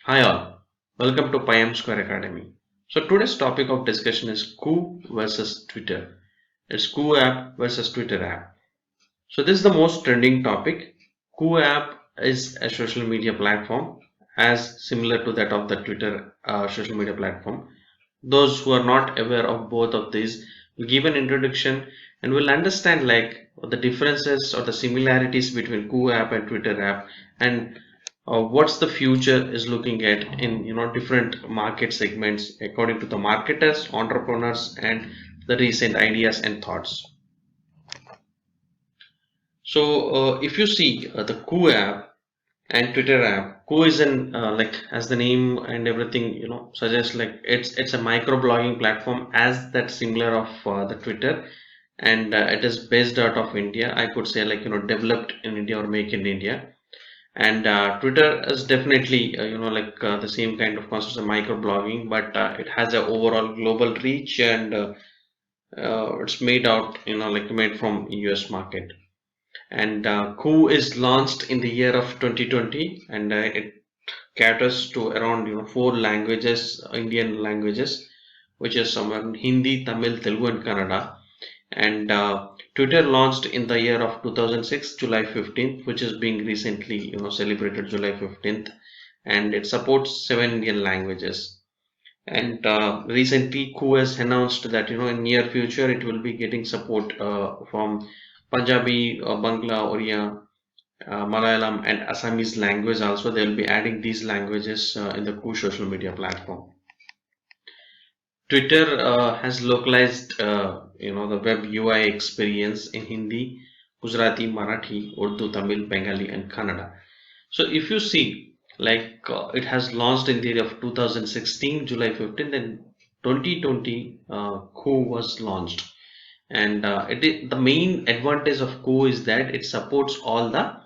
Hi all, welcome to Pi Square Academy. So today's topic of discussion is Koo versus Twitter. It's Koo app versus Twitter app. So this is the most trending topic. Koo app is a social media platform as similar to that of the Twitter social media platform. Those who are not aware of both of these will give an introduction and will understand like the differences or the similarities between Koo app and Twitter app, and what's the future is looking at in different market segments according to the marketers, entrepreneurs, and the recent ideas and thoughts. So if you see the Koo app and Twitter app, Koo is an like as the name and everything suggests, like it's a microblogging platform as that similar of the Twitter, and it is based out of India. I could say, like, developed in India or make in India. And Twitter is definitely the same kind of concept of microblogging, but it has a overall global reach, and it's made out like made from US market. And Koo is launched in the year of 2020, and it caters to around four languages, Indian languages, which is somewhere in Hindi, Tamil, Telugu, and Kannada. And Twitter launched in the year of 2006, July 15th, which is being recently celebrated July 15th, and it supports seven Indian languages. And recently Koo has announced that in near future it will be getting support from Punjabi, Bangla, Oriya, Malayalam, and Assamese language also. They will be adding these languages in the Koo social media platform. Twitter has localized, the web UI experience in Hindi, Gujarati, Marathi, Urdu, Tamil, Bengali, and Kannada. So if you see, like it has launched in the year of 2016, July 15th, and 2020, Koo was launched. And the main advantage of Koo is that it supports all the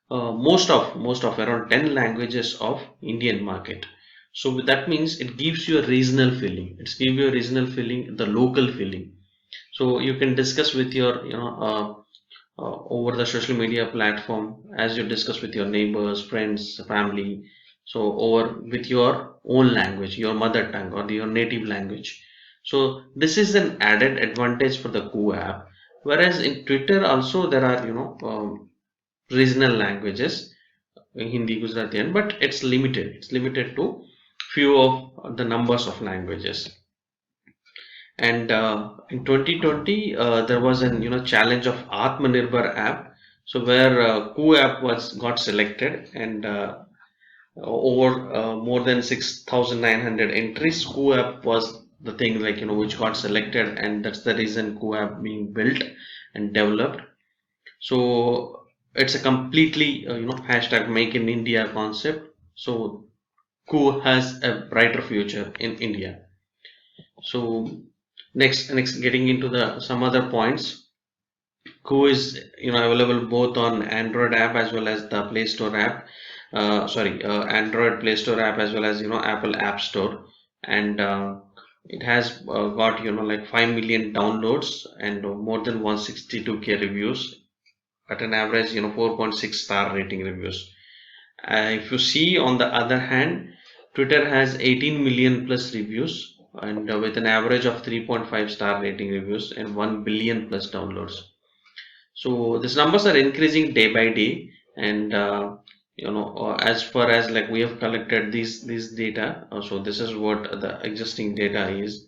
most of around 10 languages of Indian market. So that means it gives you a regional feeling. It's give you a regional feeling, the local feeling. So you can discuss with your over the social media platform, as you discuss with your neighbors, friends, family. So over with your own language, your mother tongue or your native language. So this is an added advantage for the Koo app. Whereas in Twitter also there are regional languages, Hindi, Gujarati, but it's limited. It's limited to few of the numbers of languages. And in 2020, there was an challenge of Atmanirbhar app. So where Koo app was got selected, and over more than 6,900 entries, Koo app was the thing, like which got selected, and that's the reason Koo app being built and developed. So it's a completely hashtag Make in India concept. So Koo has a brighter future in India. So next getting into the some other points. Koo is available both on Android app as well as the Play Store app. Sorry, Android Play Store app as well as Apple App Store, and it has got like 5 million downloads and more than 162K reviews at an average 4.6 star rating reviews. If you see on the other hand, Twitter has 18 million plus reviews, and with an average of 3.5 star rating reviews and 1 billion plus downloads. So these numbers are increasing day by day, and as far as like we have collected these data, so this is what the existing data is.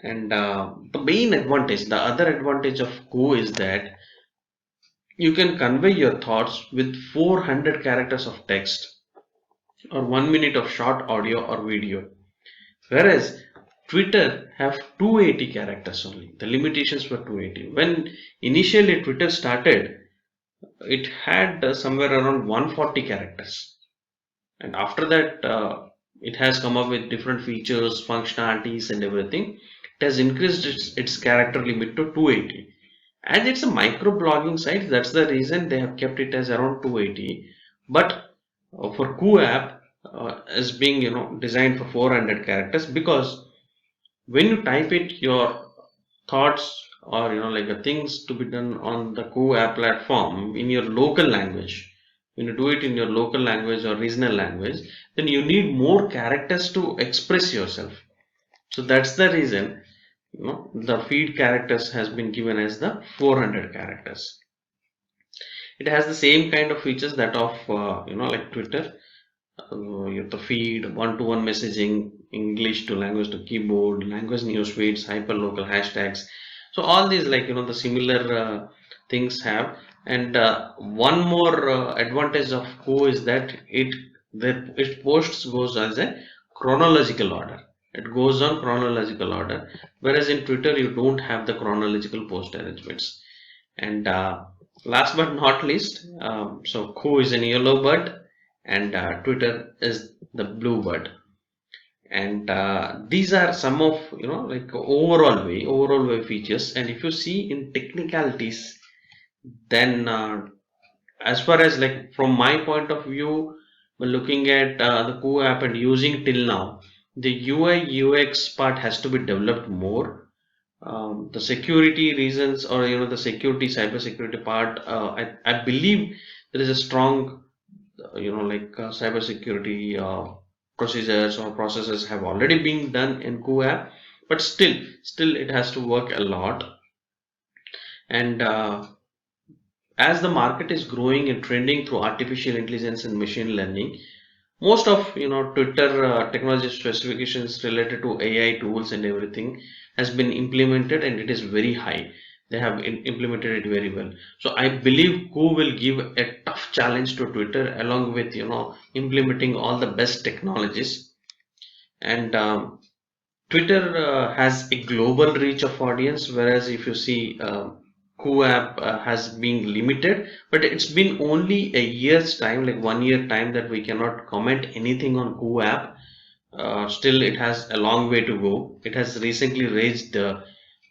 And the main advantage, the other advantage of Go is that you can convey your thoughts with 400 characters of text or 1 minute of short audio or video, whereas Twitter have 280 characters only. The limitations were 280. When initially Twitter started, it had somewhere around 140 characters, and after that it has come up with different features, functionalities, and everything. It has increased its character limit to 280, and it's a microblogging site. That's the reason they have kept it as around 280. But for Koo app is being designed for 400 characters, because when you type it your thoughts or like things to be done on the Koo app platform in your local language, when you do it in your local language or regional language, then you need more characters to express yourself. So that's the reason, the feed characters has been given as the 400 characters. It has the same kind of features that of like Twitter. You have the feed, one-to-one messaging, English to language to keyboard, language news feeds, hyperlocal hashtags. So all these, like the similar things have. And one more advantage of Go is that its posts goes as a chronological order. It goes on chronological order, whereas in Twitter you don't have the chronological post arrangements. And last but not least, so Ku is an yellow bird and Twitter is the blue bird. And these are some of like overall way features. And if you see in technicalities, then as far as like from my point of view, when looking at the Ku app and using till now, the UI UX part has to be developed more. The security reasons, or the security cyber security part, I believe there is a strong like cyber security procedures or processes have already been done in Ku app, but still it has to work a lot. And as the market is growing and trending through artificial intelligence and machine learning, most of Twitter technology specifications related to AI tools and everything has been implemented, and it is very high. They have implemented it very well. So I believe Ku will give a tough challenge to Twitter, along with implementing all the best technologies. And Twitter has a global reach of audience, whereas if you see Ku app has been limited, but it's been only a year's time, like 1 year time, that we cannot comment anything on Ku app. Still, it has a long way to go. It has recently raised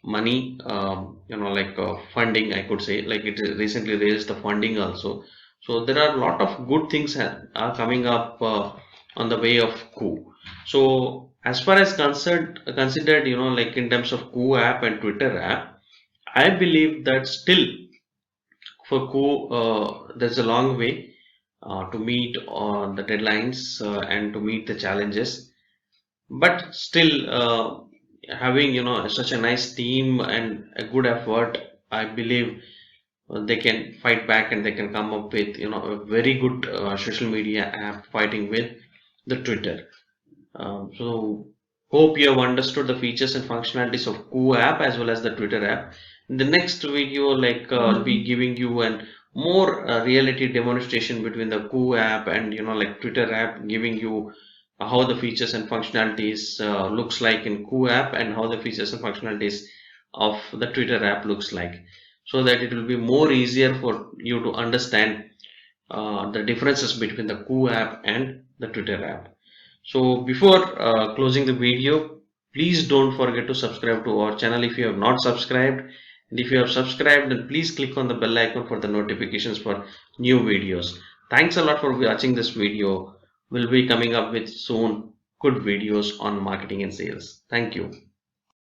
money, like funding, I could say, like it recently raised the funding also. So there are a lot of good things are coming up on the way of Ku. So as far as considered, like in terms of Ku app and Twitter app, I believe that still for Ku, there's a long way to meet on the deadlines and to meet the challenges. But still, having such a nice team and a good effort, I believe they can fight back and they can come up with a very good social media app fighting with the Twitter. So hope you have understood the features and functionalities of Ku app as well as the Twitter app. In the next video, like I'll be giving you an more reality demonstration between the Ku app and like Twitter app, giving you how the features and functionalities looks like in Ku app and how the features and functionalities of the Twitter app looks like, so that it will be more easier for you to understand the differences between the Ku app and the Twitter app. So before closing the video, please don't forget to subscribe to our channel if you have not subscribed. And if you have subscribed, then please click on the bell icon for the notifications for new videos. Thanks a lot for watching this video. We'll be coming up with soon good videos on marketing and sales. Thank you.